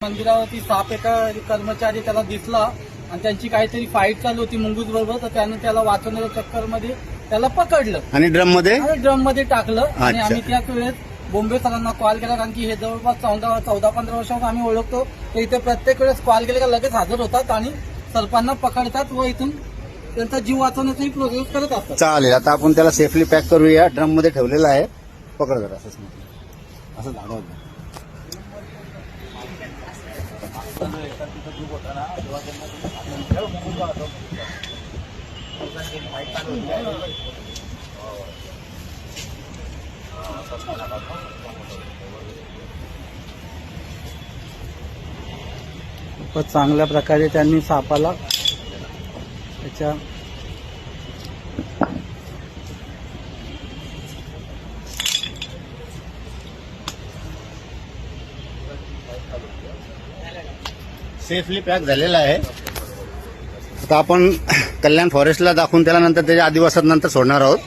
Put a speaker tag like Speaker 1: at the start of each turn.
Speaker 1: मंदिरावरती साप एका कर्मचारी त्याला दिसला आणि त्यांची काहीतरी फाईट चालू होती मुंगूस बरोबर, तर त्यानं त्याला वाचवण्याच्या चक्करमध्ये त्याला पकडलं
Speaker 2: आणि ड्रम मध्ये
Speaker 1: टाकलं. आणि
Speaker 2: अच्छा.
Speaker 1: आम्ही त्याच वेळेस बोंबे सरांना कॉल केला, कारण की हे जवळपास 14-15 वर्षात आम्ही ओळखतो. तर इथे प्रत्येक वेळेस कॉल केला का लगेच हजर होतात आणि सर्पांना पकडतात व इथून त्यांचा जीव वाचवण्याचाही प्रोसेस करत असतात.
Speaker 2: चालेल. आता आपण त्याला सेफली पॅक करूया. ड्रम मध्ये ठेवलेला आहे. पकड जरा असं झालं होतं.
Speaker 1: खूपच चांगल्या प्रकारे त्यांनी सापाला त्याच्या
Speaker 2: सेफली पॅक झालेला आहे. आता आपण कल्याण फॉरेस्टला दाखवून त्याला नंतर त्याच्या आदिवासात नंतर सोडणार आहोत.